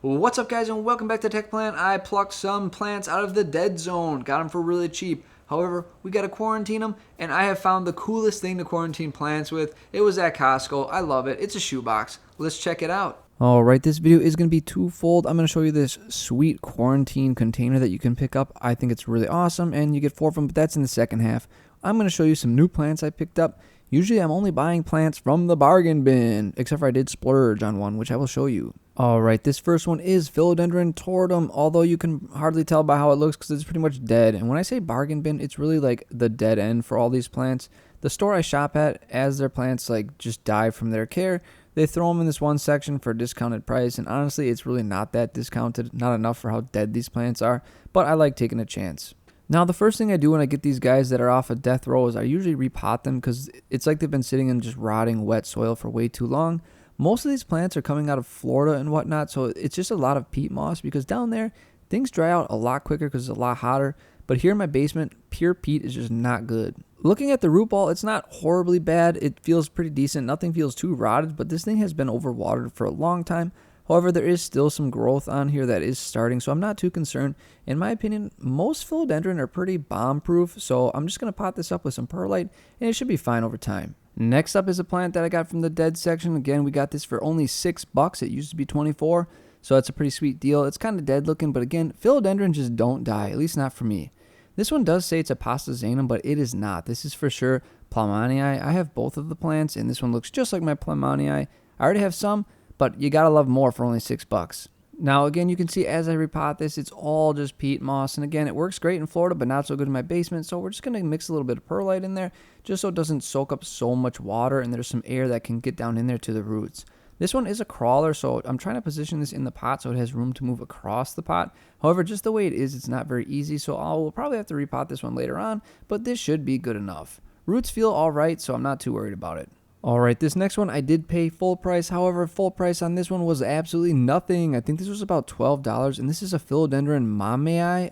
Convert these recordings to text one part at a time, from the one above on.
What's up, guys, and welcome back to Tech Plant. I plucked some plants out of the dead zone, got them for really cheap. However, we got to quarantine them, and I have found the coolest thing to quarantine plants with. It was at Costco. I love it. It's a shoebox. Let's check it out. Alright, this video is going to be twofold. I'm going to show you this sweet quarantine container that you can pick up. I think it's really awesome, and you get 4 of them, but that's in the second half. I'm going to show you some new plants I picked up. Usually I'm only buying plants from the bargain bin, except for I did splurge on one, which I will show you. Alright, this first one is Philodendron Tortum, although you can hardly tell by how it looks because it's pretty much dead. And when I say bargain bin, it's really like the dead end for all these plants. The store I shop at, as their plants like just die from their care, they throw them in this one section for a discounted price, and honestly, it's really not that discounted, not enough for how dead these plants are, but I like taking a chance. Now, the first thing I do when I get these guys that are off of death row is I usually repot them because it's like they've been sitting in just rotting wet soil for way too long. Most of these plants are coming out of Florida and whatnot, so it's just a lot of peat moss because down there, things dry out a lot quicker because it's a lot hotter. But here in my basement, pure peat is just not good. Looking at the root ball, it's not horribly bad. It feels pretty decent. Nothing feels too rotted, but this thing has been overwatered for a long time. However, there is still some growth on here that is starting, so I'm not too concerned. In my opinion, most philodendron are pretty bomb-proof, so I'm just going to pot this up with some perlite, and it should be fine over time. Next up is a plant that I got from the dead section. Again, we got this for only $6. It used to be 24, so that's a pretty sweet deal. It's kind of dead looking, but again, philodendron just don't die, at least not for me. This one does say it's a pastazanum, but it is not. This is for sure Plummonii. I have both of the plants, and this one looks just like my Plummonii. I already have some, but you gotta love more for only $6. Now, again, you can see as I repot this, it's all just peat moss. And again, it works great in Florida, but not so good in my basement. So we're just gonna mix a little bit of perlite in there just so it doesn't soak up so much water and there's some air that can get down in there to the roots. This one is a crawler, so I'm trying to position this in the pot so it has room to move across the pot. However, just the way it is, it's not very easy, so I'll probably have to repot this one later on, but this should be good enough. Roots feel alright, so I'm not too worried about it. Alright, this next one I did pay full price. However, full price on this one was absolutely nothing. I think this was about $12, and this is a Philodendron Mamei.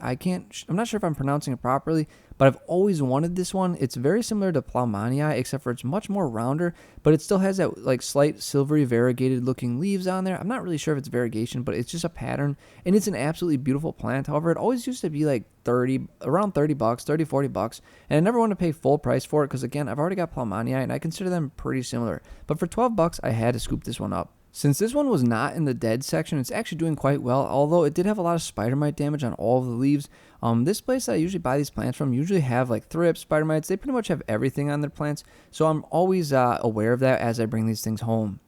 I'm not sure if I'm pronouncing it properly, but I've always wanted this one. It's very similar to Plummonii, except for it's much more rounder, but it still has that like slight silvery variegated looking leaves on there. I'm not really sure if it's variegation, but it's just a pattern, and it's an absolutely beautiful plant. However, it always used to be like around $30, 30, $40, and I never want to pay full price for it because again, I've already got Plummonii, and I consider them pretty similar. But for $12, I had to scoop this one up. Since this one was not in the dead section, it's actually doing quite well, although it did have a lot of spider mite damage on all of the leaves. This place that I usually buy these plants from usually have like thrips, spider mites. They pretty much have everything on their plants, so I'm always aware of that as I bring these things home.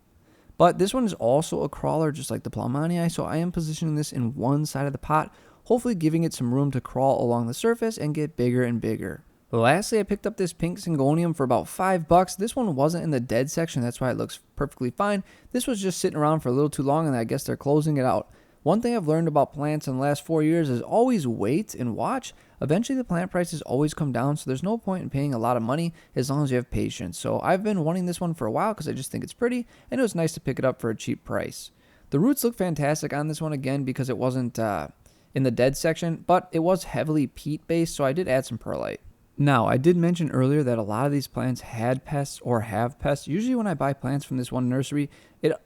But this one is also a crawler just like the Plummonii, so I am positioning this in one side of the pot, hopefully giving it some room to crawl along the surface and get bigger and bigger. Lastly, I picked up this pink Syngonium for about $5. This one wasn't in the dead section, that's why it looks perfectly fine. This was just sitting around for a little too long, and I guess they're closing it out. One thing I've learned about plants in the last 4 years is always wait and watch. Eventually, the plant prices always come down, so there's no point in paying a lot of money as long as you have patience. So I've been wanting this one for a while because I just think it's pretty, and it was nice to pick it up for a cheap price. The roots look fantastic on this one again because it wasn't in the dead section, but it was heavily peat-based, so I did add some perlite. Now, I did mention earlier that a lot of these plants had pests or have pests. Usually when I buy plants from this one nursery,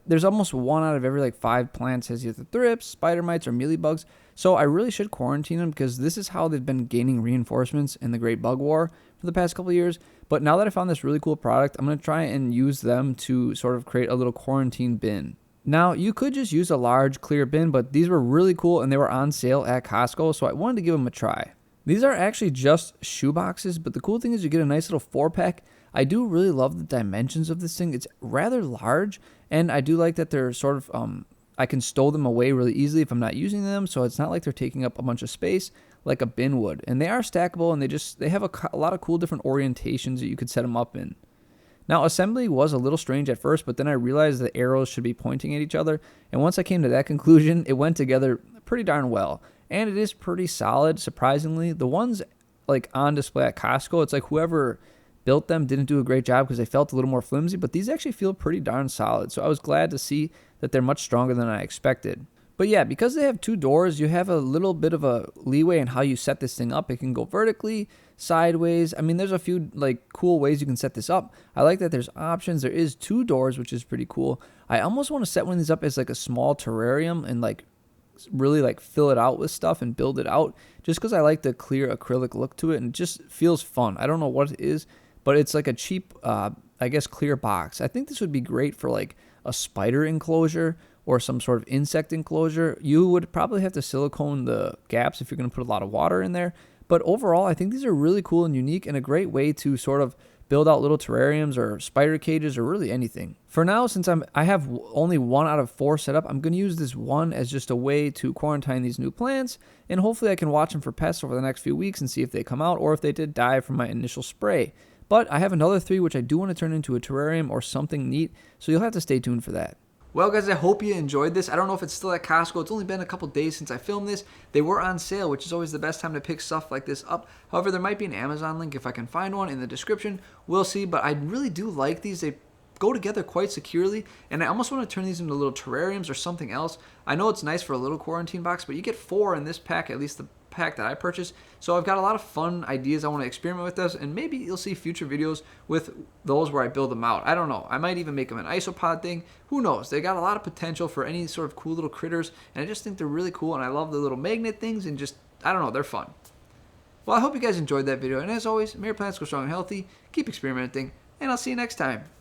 there's almost 1 out of every like 5 plants has either thrips, spider mites, or mealybugs. So I really should quarantine them because this is how they've been gaining reinforcements in the Great Bug War for the past couple of years. But now that I found this really cool product, I'm going to try and use them to sort of create a little quarantine bin. Now, you could just use a large clear bin, but these were really cool and they were on sale at Costco, so I wanted to give them a try. These are actually just shoe boxes, but the cool thing is you get a nice little 4-pack. I do really love the dimensions of this thing. It's rather large, and I do like that they're sort of, I can stow them away really easily if I'm not using them, so it's not like they're taking up a bunch of space like a bin would. And they are stackable, and they have a lot of cool different orientations that you could set them up in. Now, assembly was a little strange at first, but then I realized the arrows should be pointing at each other, and once I came to that conclusion, it went together pretty darn well. And it is pretty solid, surprisingly. The ones like on display at Costco, it's like whoever built them didn't do a great job because they felt a little more flimsy, but these actually feel pretty darn solid. So I was glad to see that they're much stronger than I expected. But yeah, because they have 2 doors, you have a little bit of a leeway in how you set this thing up. It can go vertically, sideways. I mean, there's a few like cool ways you can set this up. I like that there's options. There is 2 doors, which is pretty cool. I almost want to set one of these up as like a small terrarium and like really like fill it out with stuff and build it out, just because I like the clear acrylic look to it, and it just feels fun. I don't know what it is, but it's like a cheap, I guess, clear box. I think this would be great for like a spider enclosure or some sort of insect enclosure. You would probably have to silicone the gaps if you're going to put a lot of water in there. But overall, I think these are really cool and unique, and a great way to sort of build out little terrariums or spider cages or really anything. For now, since I have only 1 out of 4 set up, I'm going to use this one as just a way to quarantine these new plants, and hopefully I can watch them for pests over the next few weeks and see if they come out or if they did die from my initial spray. But I have another 3 which I do want to turn into a terrarium or something neat, so you'll have to stay tuned for that. Well, guys, I hope you enjoyed this. I don't know if it's still at Costco. It's only been a couple days since I filmed this. They were on sale, which is always the best time to pick stuff like this up. However, there might be an Amazon link if I can find one in the description. We'll see, but I really do like these. They go together quite securely, and I almost want to turn these into little terrariums or something else. I know it's nice for a little quarantine box, but you get 4 in this pack, at least the pack that I purchased. So I've got a lot of fun ideas I want to experiment with this, and maybe you'll see future videos with those where I build them out. I don't know. I might even make them an isopod thing. Who knows? They got a lot of potential for any sort of cool little critters, and I just think they're really cool, and I love the little magnet things, and just, I don't know, they're fun. Well, I hope you guys enjoyed that video, and as always, may your plants go strong and healthy, keep experimenting, and I'll see you next time.